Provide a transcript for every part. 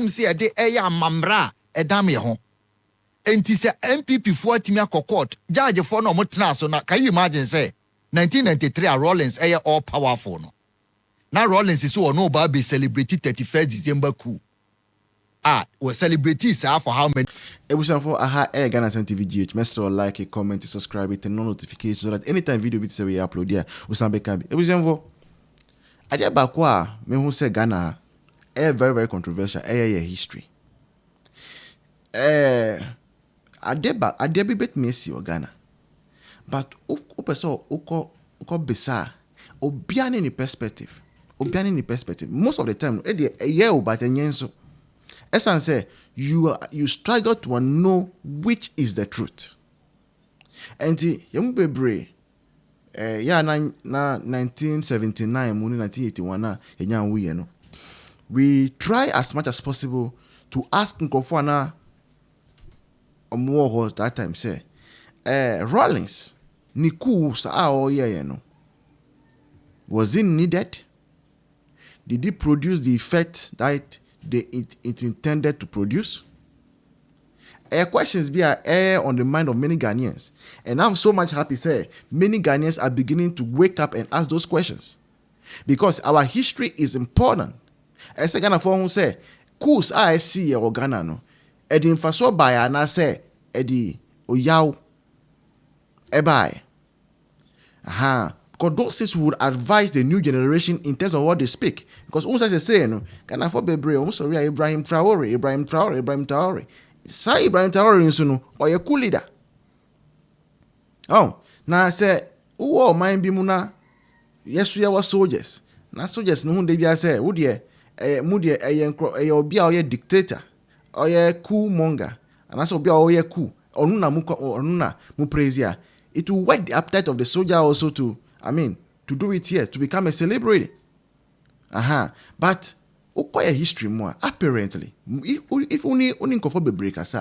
him say de eya mamra edam ye ho enti se MPP fo atimi akokot judge for no motena so na can you imagine say 1993 Rawlings all powerful no na Rawlings is so no ba be celebrate 31st December coup we celebrate for how many ebusan for aha Ghana TV GH message like a comment subscribe it and no notifications so that anytime video bit say we upload there we san be can be ebusan for ade ba kwa me hu say Ghana very very controversial history ade bi bet me si o Ghana but o person o besa obiane ni perspective most of the time o but enyenso Esan say you struggle to know which is the truth. And young bebre na 1979 muni 1981 na enyan we no. We try as much as possible to ask nkofo na omo that time say Rawlings ni coup sa o ye no. Was it needed? Did it produce the effect that it intended to produce? Questions be on the mind of many Ghanaians, and I'm so much happy say many Ghanaians are beginning to wake up and ask those questions because our history is important. As a Ghana for who say coups I see or Ghana no edi infaso by na say edi oyaw ebai because those things would advise the new generation in terms of what they speak. Because almost as say, no, can I for bebre? Almost sorry, Ibrahim Traore. Say Ibrahim Traore insuno or a cool leader. Oh, now I say, oh, mind be muna. Yes, we are soldiers. Now soldiers no they be say, would ye mudie obia or ye dictator or ye coup monger, and that's obia or ye coup or nuna mu praise ya. It will whet the appetite of the soldier also to do it here, to become a celebrity. But a history more, apparently. If only for the breakers,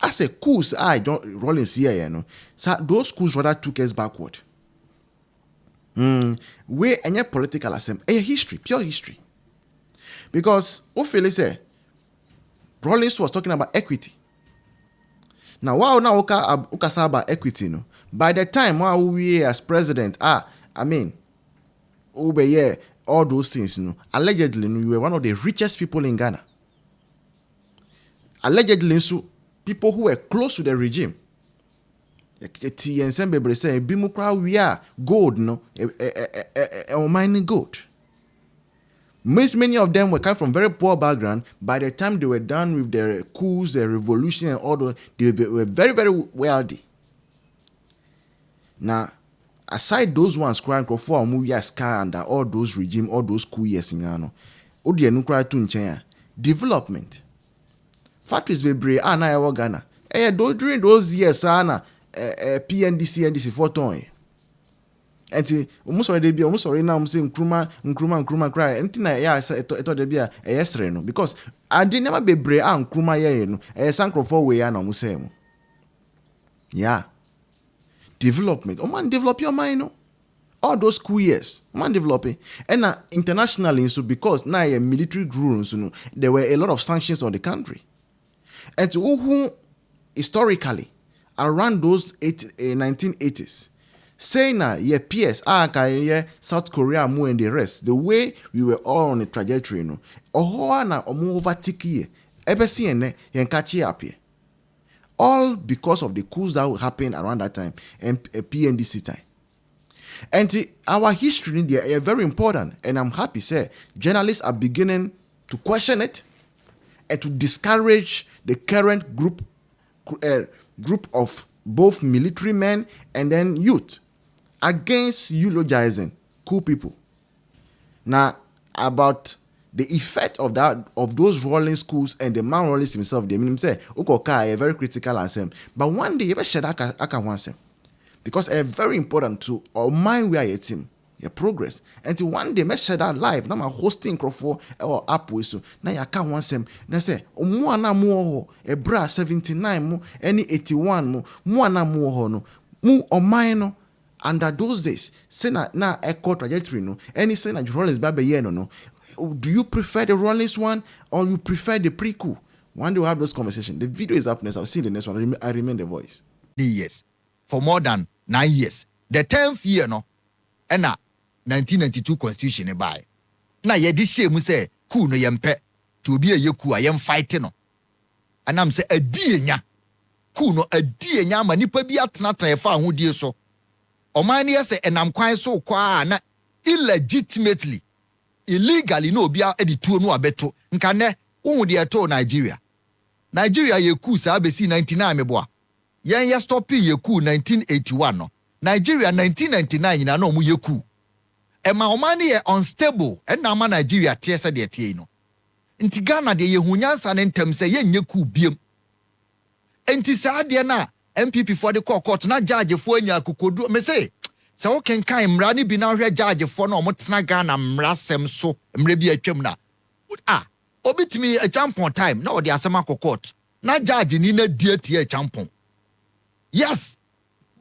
as a coups, Rawlings here, those coups rather took us backward. Where any political assembly, history, pure history. Because, Ophelia say, Rawlings was talking about equity. Now, wow, now, okay, about equity, no. By the time we as president, all those things, allegedly, you were one of the richest people in Ghana. Allegedly, so people who were close to the regime. We are gold, mining gold. Many of them were coming from very poor background. By the time they were done with their coups, their revolution, and all those, they were very, very wealthy. Now, aside those ones crying for movie as car under all those regime, all those coup years in Ghana, Odi no cry to nchenya. Development. Factories be bre na yawo Ghana. During those years NDC for ton. Enti almost already be almost already now I'm saying nkruma cry. Enti na ya eto de bia yesre no because I did never be bre nkruma ye no. Sankro for we ya na mo say mo. Yeah. Development. Man, develop your mind, no? All those cool years, man, developing. And internationally, so because now a military grew, so there were a lot of sanctions on the country. And to who historically, around those 1980s, saying that your peers, South Korea, more and the rest, the way we were all on a trajectory, no, or na overtake ye, ever seen yen catch up here. All because of the coups that would happen around that time and PNDC time. And our history in India is very important, and I'm happy say journalists are beginning to question it and to discourage the current group of both military men and then youth against eulogizing cool people. Now, about the effect of those Rawlings schools and the man Rawlings himself, they mean say, okay, a very critical answer. But one day, you ever share that I can answer because it's very important to our mind we are a team, your progress. Until one day, make share that live. Now I'm hosting Crawford or up with so now you can't want them. Now say, more na more a bra 79 mo any 81 mo more na more no mo or mine. Under those days, say na echo trajectory no. Any say na Rawlings baby no. Do you prefer the Rawlings one or you prefer the pre-coup? One day we'll have those conversations. The video is up next. I'll see the next one. I remain the voice. Years for more than 9 years. The 10th year no, and 1992 constitution by. Na yedi shame say coup no yempe to be a yeku a yem fighting no. And I'm say a dienya coup no a dienya ma nipa bi atena tan fa ahodie so. Oman ne say enam kwan so kwa na illegitimately illegally no bia edituo no abeto nka ne wo de eto Nigeria ye coup sa besi 99 meboa yen stop ye coup 1981 no Nigeria 1999 na no mu ye coup ema oman ye unstable na ma Nigeria tie se de tie no nti Ghana de ye hunyansa ne ntem se ye nye coup biem enti sa de na MPP for the court na judge fo anya kokodu me say se wo kenkan mra ni bi na hwe judge fo na omotena Ghana mra sem so mra bi atwam na obitimi a champon time na odi asema court na judge ni na die a champon yes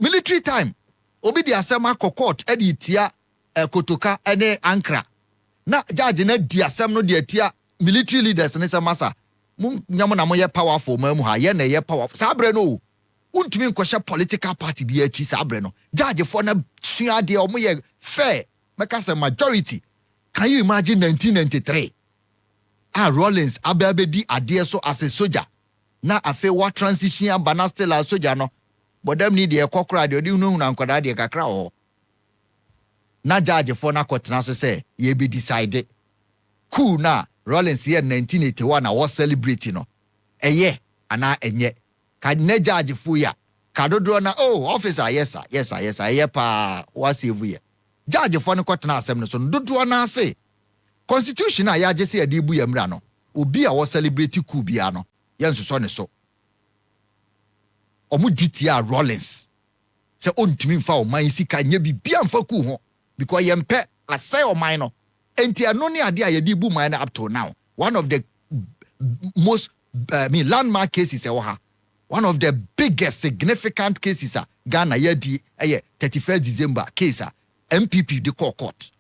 military time obi di asema court edi tia kotoka ene ankra na judge na di asem no di tia military leaders ne se masa mun nyamo na mo ye powerful mamu ha ye na ye powerful sabre no untumi nkosha political party bi achi sabre no judge for na sua de omo ye fair make say majority. Can you imagine 1993 Rawlings ababedi ade so as a soldier na afe wa transition abana still as soldier no but them need the kokra de odi unu na nkwada de kakra ho na judge for na kotena so say ye be decide cool na Rawlings year 1981 na was celebrating no eye ana enye ka na judge fu ya ka dodo na officer yes sir ye pa wa save ye judge for no kotena asem no so dodo na say constitution a ya jese ade bu yamra no obi a wo celebrate coup bia no yensoso ne so omu ditia Rawlings se ontumi mfa o man sika nya bibia mfa coup ho because yempe asai o man no enti ano ne ade a yade bu man up to now one of the most landmark cases one of the biggest significant cases Ghana yadi 31st December case MPP the court.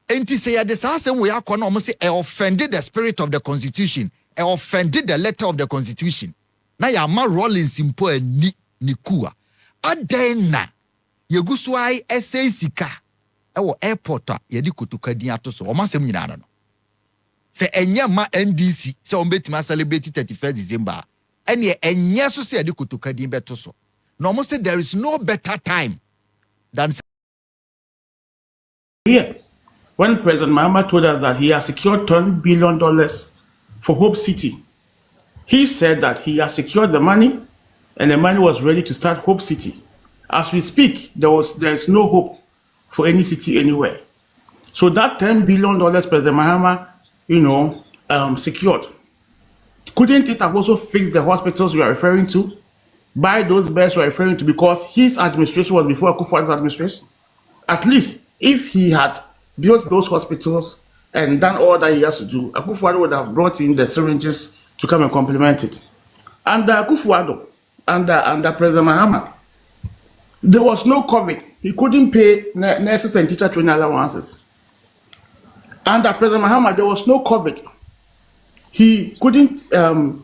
Enti say the sasem we akọ no say offended the spirit of the constitution, offended the letter of the constitution. Na ya ma Rawlings impo ni kuwa. Aden na yeguso ai essay sika airport a yedi kotukadin ato so. O masem nyina no. Se enye ma NDC se on betima celebrate 31st December. Ene enye so se yedi kotukadin beto so. No mo say there is no better time than here. When President Mahama told us that he has secured $10 billion for Hope City, he said that he has secured the money and the money was ready to start Hope City. As we speak, there's no hope for any city anywhere. So that $10 billion President Mahama, secured, couldn't it have also fixed the hospitals we are referring to? Buy those beds we are referring to, because his administration was before Akufo-Addo's administration? At least if he had built those hospitals and done all that he has to do, Akufo-Addo would have brought in the syringes to come and complement it. Under Akufo-Addo, under President Mahama, there was no COVID. He couldn't pay nurses and teacher training allowances. Under President Mahama, there was no COVID. He couldn't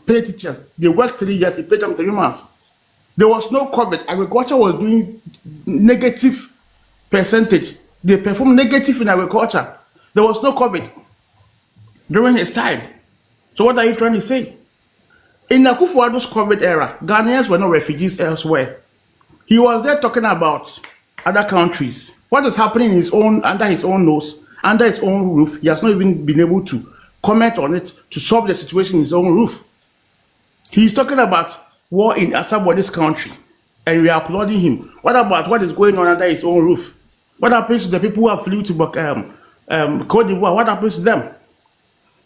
pay teachers. They worked 3 years, he paid them 3 months. There was no COVID. Agriculture was doing negative percentage. They performed negative in agriculture. There was no COVID during his time. So what are you trying to say? In Akufo-Addo's COVID era, Ghanaians were not refugees elsewhere. He was there talking about other countries. What is happening under his own nose, under his own roof? He has not even been able to comment on it to solve the situation in his own roof. He's talking about war in somebody's country, and we are applauding him. What about what is going on under his own roof? What happens to the people who have flew to Cote d'Ivoire? What happens to them?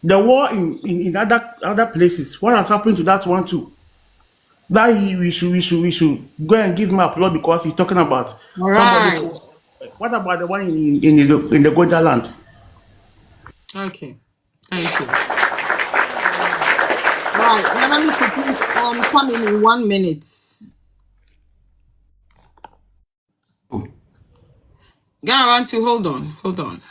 The war in other places. What has happened to that one too? That we should go and give him applause because he's talking about somebody's war. What about the one in the Goja land? Okay, thank you. Right, Madam, please come in 1 minute. Ghana want to hold on.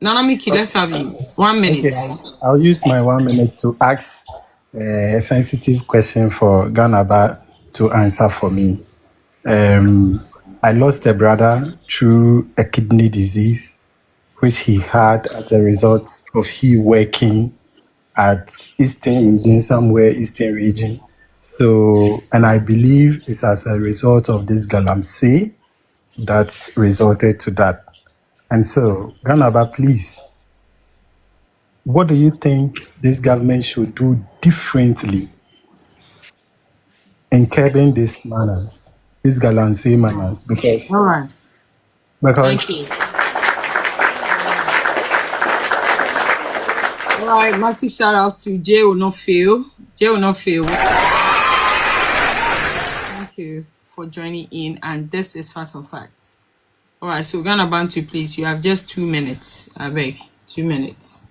Nana Miki, let's have you. 1 minute. Okay, I'll use my 1 minute to ask a sensitive question for Ganaba to answer for me. I lost a brother through a kidney disease, which he had as a result of he working at Eastern region, somewhere Eastern region. So, and I believe it's as a result of this galamsey that's resulted to that. And so, Ganaba, please, what do you think this government should do differently in curbing these manners, these galamsey manners? All right. Thank you. All right. Massive shout outs to Jay will not fail. Jay will not fail. Thank you for joining in. And this is Facts on Facts. All right. So, Ghana Bantu, please. You have just 2 minutes. I beg. 2 minutes.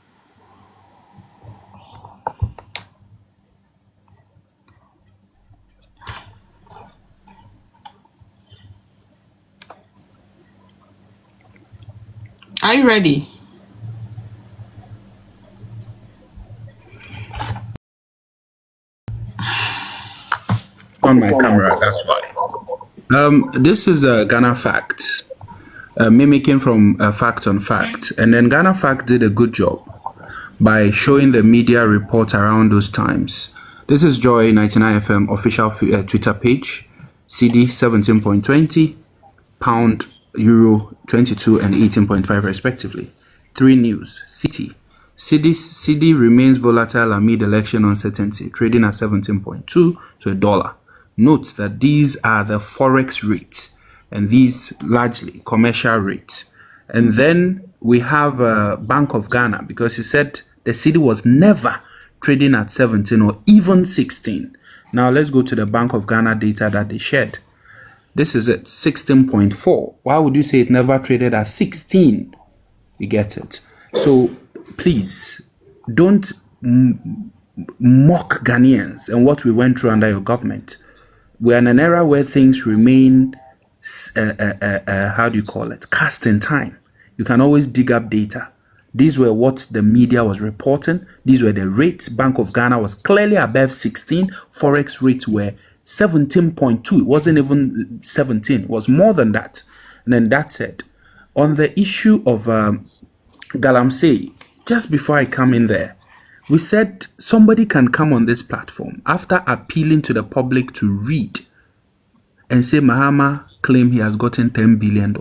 Are you ready? On my camera, that's why. This is a Ghana Fact, mimicking from Fact on Fact. And then Ghana Fact did a good job by showing the media report around those times. This is Joy 99 FM official Twitter page, CD 17.20, pound, euro 22 and 18.5 respectively. 3 news. CD remains volatile amid election uncertainty, trading at 17.2 to $1. Note that these are the forex rates and these largely commercial rates. And then we have Bank of Ghana, because he said the CD was never trading at 17 or even 16. Now let's go to the Bank of Ghana data that they shared. This is at 16.4. Why would you say it never traded at 16? You get it. So please don't mock Ghanaians and what we went through under your government. We're in an era where things remain, cast in time. You can always dig up data. These were what the media was reporting. These were the rates. Bank of Ghana was clearly above 16. Forex rates were 17.2. It wasn't even 17. It was more than that. And then that said, on the issue of galamsey, just before I come in there, we said somebody can come on this platform after appealing to the public to read and say Mahama claimed he has gotten $10 billion.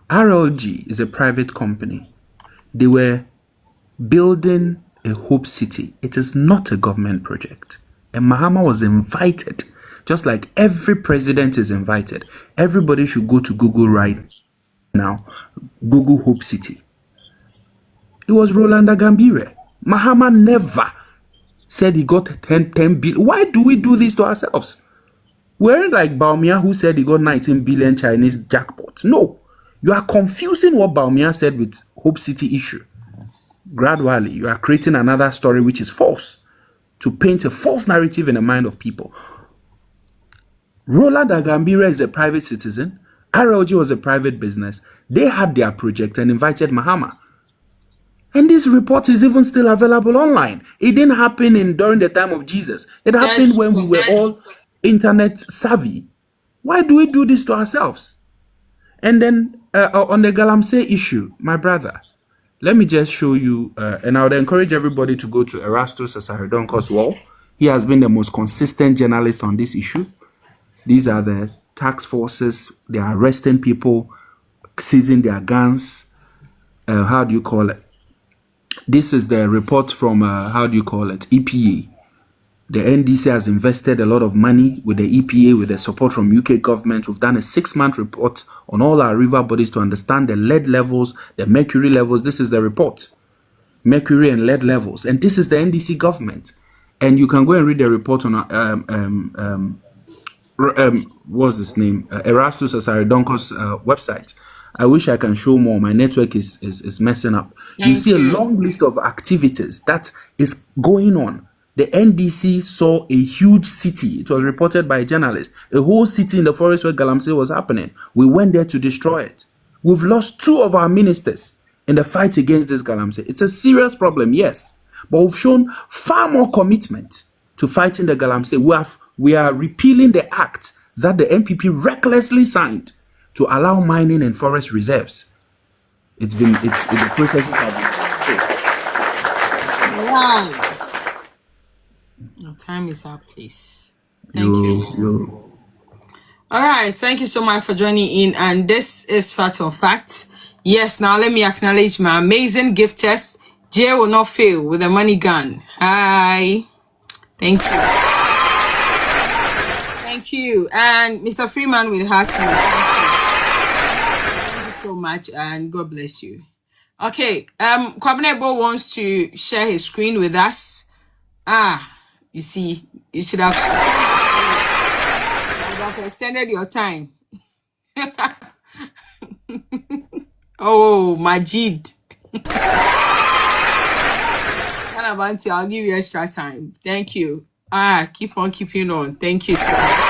RLG is a private company. They were building a Hope City. It is not a government project. And Mahama was invited, just like every president is invited. Everybody should go to Google right now. Google Hope City. It was Roland Agambire. Mahama never said he got 10 billion. Why do we do this to ourselves? We're like Baumia, who said he got 19 billion Chinese jackpot. No. You are confusing what Baumia said with Hope City issue. Gradually, you are creating another story which is false, to paint a false narrative in the mind of people. Roland Agambire is a private citizen. RLG was a private business. They had their project and invited Mahama. And this report is even still available online. It didn't happen during the time of Jesus. It happened when we were all internet savvy. Why do we do this to ourselves? And then on the galamsey issue, my brother, let me just show you, and I would encourage everybody to go to Erastus Asaridonko's wall. He has been the most consistent journalist on this issue. These are the tax forces. They are arresting people, seizing their guns. This is the report from, EPA. The NDC has invested a lot of money with the EPA, with the support from UK government. We've done a 6-month report on all our river bodies to understand the lead levels, the mercury levels. This is the report. Mercury and lead levels. And this is the NDC government. And you can go and read the report on what's his name? Erastus Asaridonko's website. I wish I can show more. My network is messing up. You see a long list of activities that is going on. The NDC saw a huge city. It was reported by a journalist. A whole city in the forest where galamsey was happening. We went there to destroy it. We've lost 2 of our ministers in the fight against this galamsey. It's a serious problem, yes, but we've shown far more commitment to fighting the galamsey. We are repealing the act that the NPP recklessly signed to allow mining and forest reserves. The processes have been. Wow. Your time is up, please. Thank you. All right, thank you so much for joining in. And this is Fact on Fact. Yes, now let me acknowledge my amazing gifters. Jay will not fail with the money gun. Hi. Thank you. Thank you. And Mr. Freeman will have me. Thank you so much and God bless you. Okay, Kwabnebo wants to share his screen with us. You see, you should have extended your time. Oh, Majid. I'll give you extra time. Thank you. Keep on keeping on. Thank you, sir.